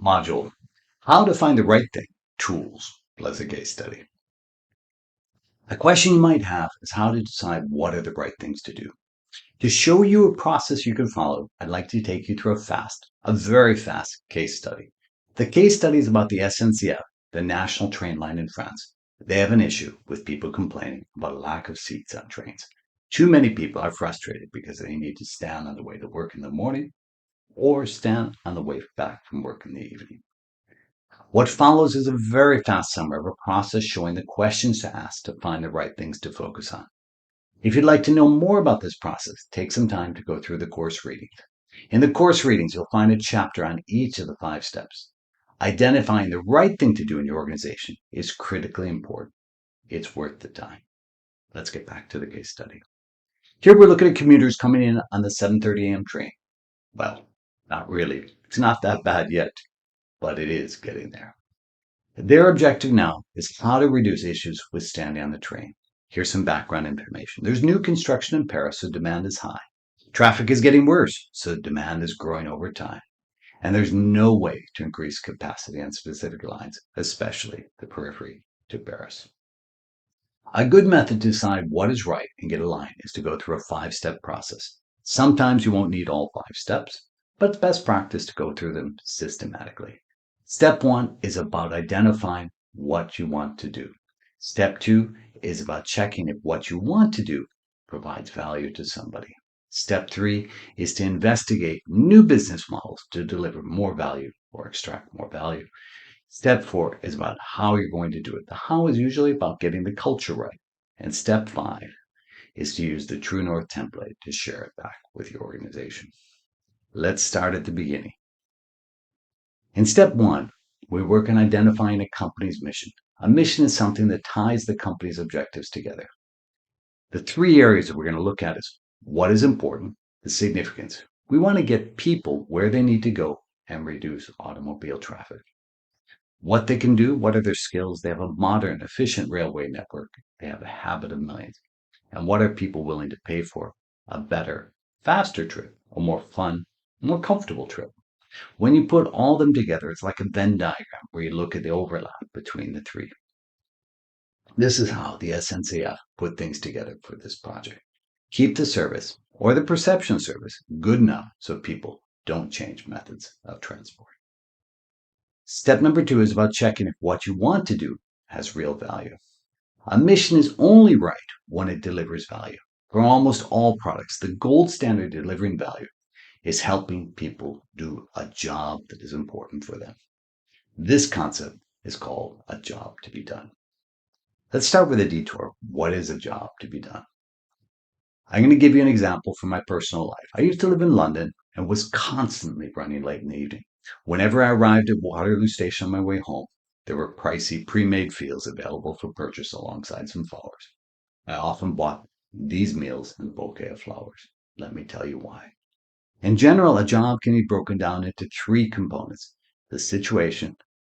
Module, how to find the right thing, tools, plus a case study. A question you might have is how to decide what are the right things to do. To show you a process you can follow, I'd like to take you through a very fast case study. The case study is about the SNCF, the national train line in France. They have an issue with people complaining about a lack of seats on trains. Too many people are frustrated because they need to stand on the way to work in the morning or stand on the way back from work in the evening. What follows is a very fast summary of a process showing the questions to ask to find the right things to focus on. If you'd like to know more about this process, take some time to go through the course readings. In the course readings, you'll find a chapter on each of the 5 steps. Identifying the right thing to do in your organization is critically important. It's worth the time. Let's get back to the case study. Here we're looking at commuters coming in on the 7:30 a.m. train. Well, not really. It's not that bad yet, but it is getting there. Their objective now is how to reduce issues with standing on the train. Here's some background information. There's new construction in Paris, so demand is high. Traffic is getting worse, so demand is growing over time. And there's no way to increase capacity on specific lines, especially the periphery to Paris. A good method to decide what is right and get aligned is to go through a 5-step process. Sometimes you won't need all 5 steps, but it's best practice to go through them systematically. Step 1 is about identifying what you want to do. Step 2 is about checking if what you want to do provides value to somebody. Step 3 is to investigate new business models to deliver more value or extract more value. Step 4 is about how you're going to do it. The how is usually about getting the culture right. And step 5 is to use the True North template to share it back with your organization. Let's start at the beginning. In step 1, we work on identifying a company's mission. A mission is something that ties the company's objectives together. The 3 areas that we're going to look at is what is important, the significance. We want to get people where they need to go and reduce automobile traffic. What they can do, what are their skills? They have a modern, efficient railway network. They have a habit of millions. And what are people willing to pay for? A better, faster trip, a more fun, more comfortable trip. When you put all them together, it's like a Venn diagram where you look at the overlap between the 3. This is how the SNCF put things together for this project. Keep the service, or the perception of service, good enough so people don't change methods of transport. Step number 2 is about checking if what you want to do has real value. A mission is only right when it delivers value. For almost all products, the gold standard delivering value is helping people do a job that is important for them. This concept is called a job to be done. Let's start with a detour. What is a job to be done? I'm going to give you an example from my personal life. I used to live in London and was constantly running late in the evening. Whenever I arrived at Waterloo Station on my way home, there were pricey pre-made meals available for purchase alongside some flowers. I often bought these meals in a bouquet of flowers. Let me tell you why. In general, a job can be broken down into 3 components: the situation,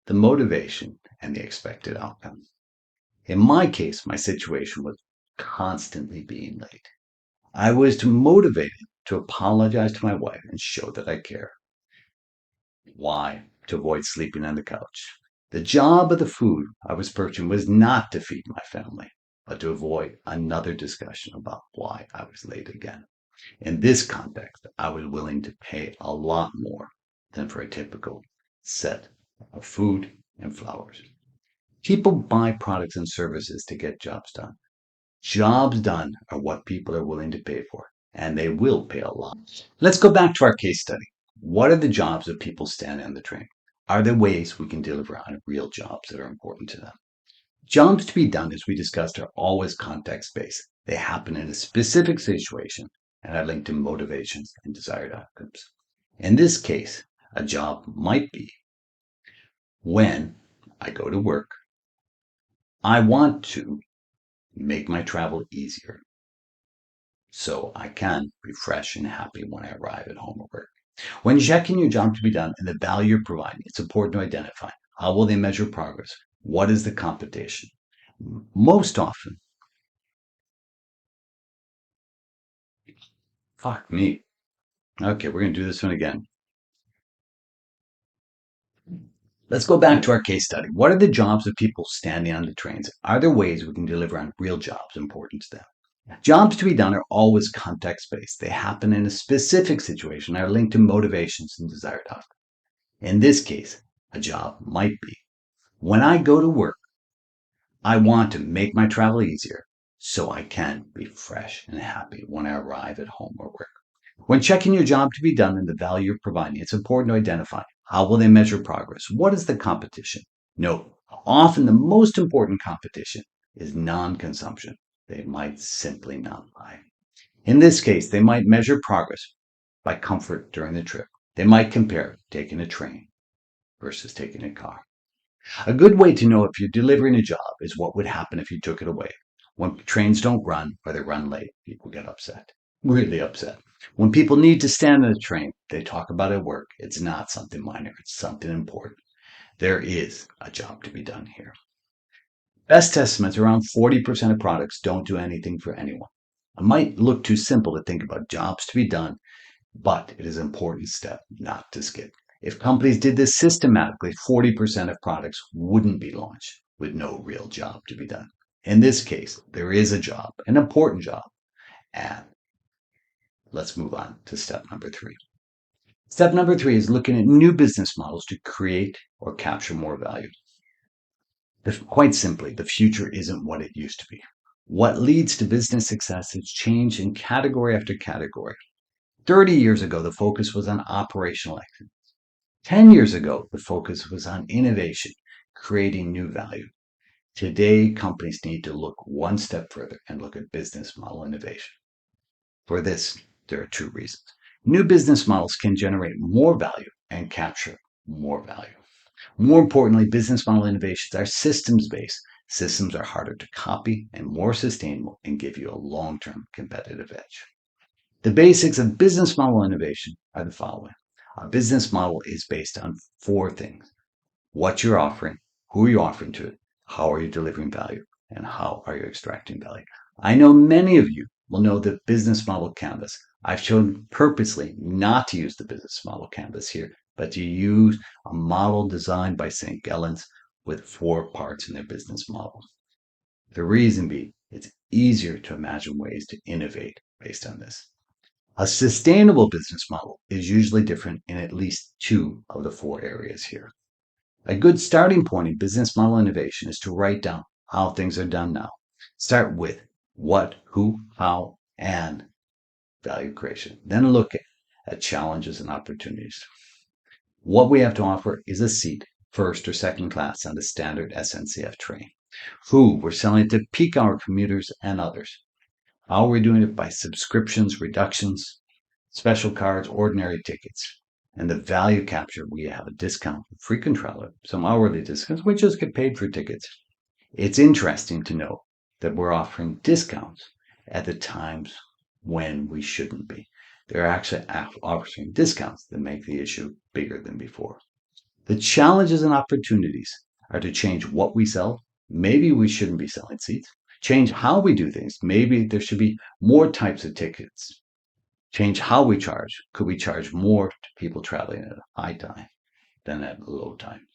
the motivation, and the expected outcome. In my case, my situation was constantly being late. I was motivated to apologize to my wife and show that I care. Why? To avoid sleeping on the couch. The job of the food I was purchasing was not to feed my family, but to avoid another discussion about why I was late again. In this context, I was willing to pay a lot more than for a typical set of food and flowers. People buy products and services to get jobs done. Jobs done are what people are willing to pay for, and they will pay a lot. Let's go back to our case study. What are the jobs of people standing on the train? Are there ways we can deliver on real jobs that are important to them? Jobs to be done, as we discussed, are always context-based. They happen in a specific situation and are linked to motivations and desired outcomes. In this case, a job might be when I go to work, I want to make my travel easier so I can be fresh and happy when I arrive at home or work. When checking your job to be done and the value you're providing, it's important to identify how will they measure progress? What is the competition? Most often, fuck me. Okay, we're going to do this one again. Let's go back to our case study. What are the jobs of people standing on the trains? Are there ways we can deliver on real jobs important to them? Jobs to be done are always context-based. They happen in a specific situation and are linked to motivations and desired outcomes. In this case, a job might be, when I go to work, I want to make my travel easier so I can be fresh and happy when I arrive at home or work. When checking your job to be done and the value you're providing, it's important to identify how will they measure progress? What is the competition? Note, often the most important competition is non-consumption. They might simply not buy. In this case, they might measure progress by comfort during the trip. They might compare taking a train versus taking a car. A good way to know if you're delivering a job is what would happen if you took it away. When trains don't run or they run late, people get upset, really upset. When people need to stand on a train, they talk about it at work. It's not something minor, it's something important. There is a job to be done here. Best estimates, around 40% of products don't do anything for anyone. It might look too simple to think about jobs to be done, but it is an important step not to skip. If companies did this systematically, 40% of products wouldn't be launched with no real job to be done. In this case, there is a job, an important job. And let's move on to step number 3. Step number 3 is looking at new business models to create or capture more value. Quite simply, the future isn't what it used to be. What leads to business success has changed in category after category. 30 years ago, the focus was on operational excellence. 10 years ago, the focus was on innovation, creating new value. Today, companies need to look one step further and look at business model innovation. For this, there are 2 reasons. New business models can generate more value and capture more value. More importantly, business model innovations are systems-based. Systems are harder to copy and more sustainable and give you a long-term competitive edge. The basics of business model innovation are the following. A business model is based on 4 things. What you're offering, who you're offering to it, how are you delivering value, and how are you extracting value. I know many of you will know the business model canvas. I've chosen purposely not to use the business model canvas here, but to use a model designed by St. Gallen's with 4 parts in their business model. The reason being, it's easier to imagine ways to innovate based on this. A sustainable business model is usually different in at least 2 of the 4 areas here. A good starting point in business model innovation is to write down how things are done now. Start with what, who, how, and value creation. Then look at challenges and opportunities. What we have to offer is a seat, first or second class, on the standard SNCF train. Who, we're selling it to peak hour commuters and others. How we're doing it by subscriptions, reductions, special cards, ordinary tickets. And the value capture, we have a discount for frequent traveler, some hourly discounts, we just get paid for tickets. It's interesting to know that we're offering discounts at the times when we shouldn't be. They're actually offering discounts that make the issue bigger than before. The challenges and opportunities are to change what we sell. Maybe we shouldn't be selling seats. Change how we do things. Maybe there should be more types of tickets. Change how we charge. Could we charge more to people traveling at a high time than at low time?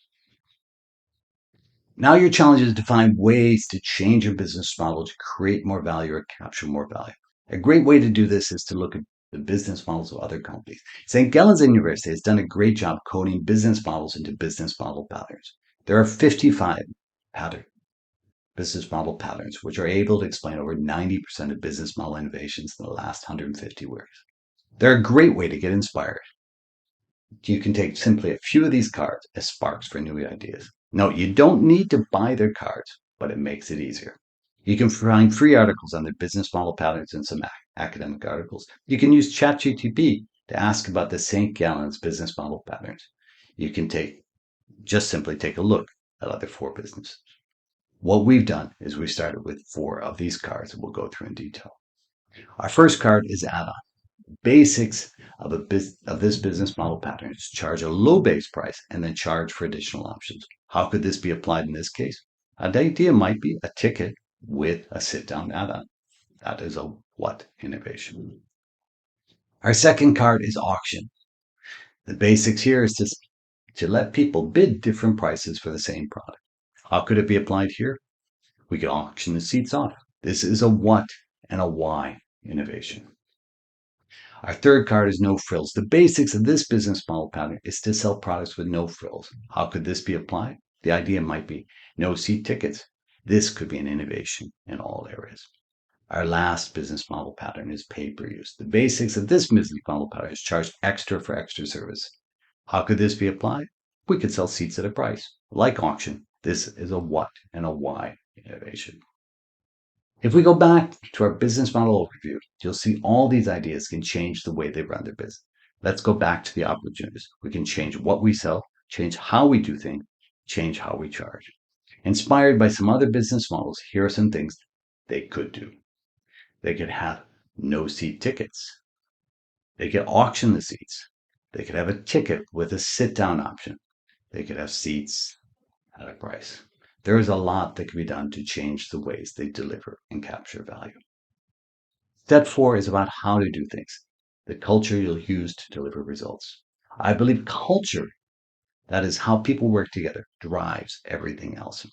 Now your challenge is to find ways to change your business model to create more value or capture more value. A great way to do this is to look at the business models of other companies. St. Gallen's University has done a great job coding business models into business model patterns. There are 55 business model patterns, which are able to explain over 90% of business model innovations in the last 150 years. They're a great way to get inspired. You can take simply a few of these cards as sparks for new ideas. No, you don't need to buy their cards, but it makes it easier. You can find free articles on their business model patterns and some academic articles. You can use ChatGPT to ask about the St. Gallen's business model patterns. You can just simply take a look at other 4 businesses. What we've done is we started with 4 of these cards that we'll go through in detail. Our first card is add-on. Basics of this business model pattern is charge a low base price and then charge for additional options. How could this be applied in this case? An idea might be a ticket with a sit-down add-on. That is a what innovation. Our second card is auction. The basics here is to to let people bid different prices for the same product. How could it be applied here? We could auction the seats off. This is a what and a why innovation. Our third card is no frills. The basics of this business model pattern is to sell products with no frills. How could this be applied? The idea might be no seat tickets. This could be an innovation in all areas. Our last business model pattern is pay per use. The basics of this business model pattern is charge extra for extra service. How could this be applied? We could sell seats at a price. Like auction, this is a what and a why innovation. If we go back to our business model overview, you'll see all these ideas can change the way they run their business. Let's go back to the opportunities. We can change what we sell, change how we do things, change how we charge. Inspired by some other business models, here are some things they could do. They could have no seat tickets. They could auction the seats. They could have a ticket with a sit-down option. They could have seats at a price. There is a lot that can be done to change the ways they deliver and capture value. Step 4 is about how to do things, the culture you'll use to deliver results. I believe culture, that is how people work together, drives everything else.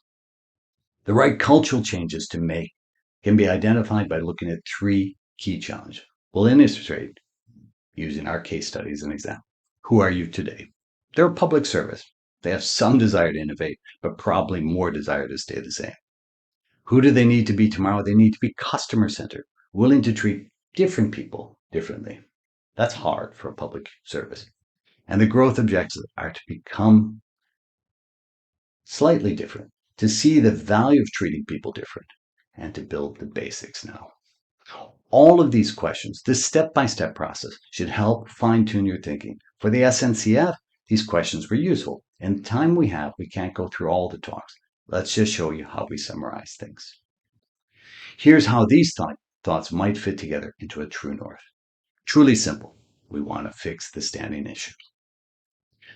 The right cultural changes to make can be identified by looking at 3 key challenges. We'll illustrate using our case study as an example. Who are you today? They're a public service. They have some desire to innovate, but probably more desire to stay the same. Who do they need to be tomorrow? They need to be customer-centered, willing to treat different people differently. That's hard for a public service. And the growth objectives are to become slightly different, to see the value of treating people different, and to build the basics now. All of these questions, this step-by-step process, should help fine-tune your thinking. For the SNCF, these questions were useful. In the time we have, we can't go through all the talks. Let's just show you how we summarize things. Here's how these thoughts might fit together into a true north. Truly simple. We want to fix the standing issue.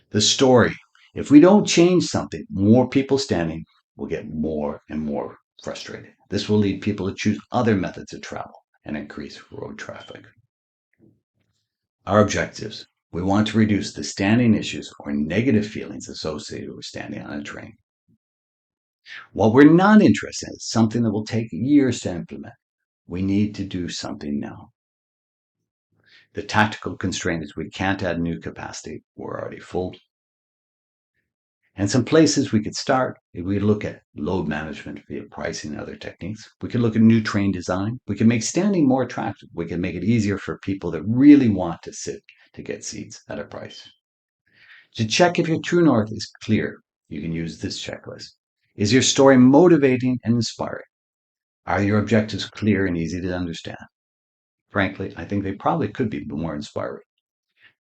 The story. If we don't change something, more people standing will get more and more frustrated. This will lead people to choose other methods of travel and increase road traffic. Our objectives. We want to reduce the standing issues or negative feelings associated with standing on a train. What we're not interested in is something that will take years to implement. We need to do something now. The tactical constraint is we can't add new capacity. We're already full. And some places we could start, if we look at load management via pricing and other techniques. We could look at new train design. We can make standing more attractive. We can make it easier for people that really want to sit to get seats at a price. To check if your true north is clear, you can use this checklist. Is your story motivating and inspiring? Are your objectives clear and easy to understand? Frankly, I think they probably could be more inspiring.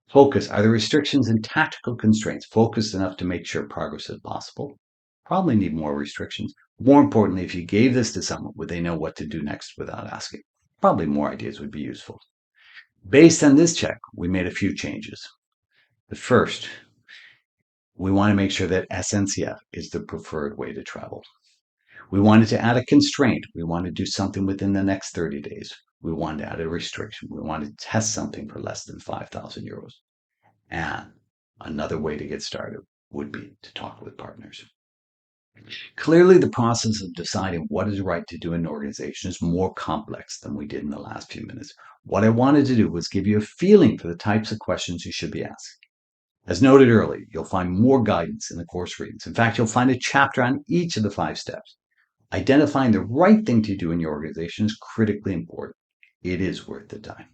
Focus. Are the restrictions and tactical constraints focused enough to make sure progress is possible? Probably need more restrictions. More importantly, if you gave this to someone, would they know what to do next without asking? Probably more ideas would be useful. Based on this check, we made a few changes. The first, we want to make sure that SNCF is the preferred way to travel. We wanted to add a constraint. We want to do something within the next 30 days. We wanted to add a restriction. We wanted to test something for less than 5,000 euros. And another way to get started would be to talk with partners. Clearly, the process of deciding what is right to do in an organization is more complex than we did in the last few minutes. What I wanted to do was give you a feeling for the types of questions you should be asking. As noted earlier, you'll find more guidance in the course readings. In fact, you'll find a chapter on each of the 5 steps. Identifying the right thing to do in your organization is critically important. It is worth the time.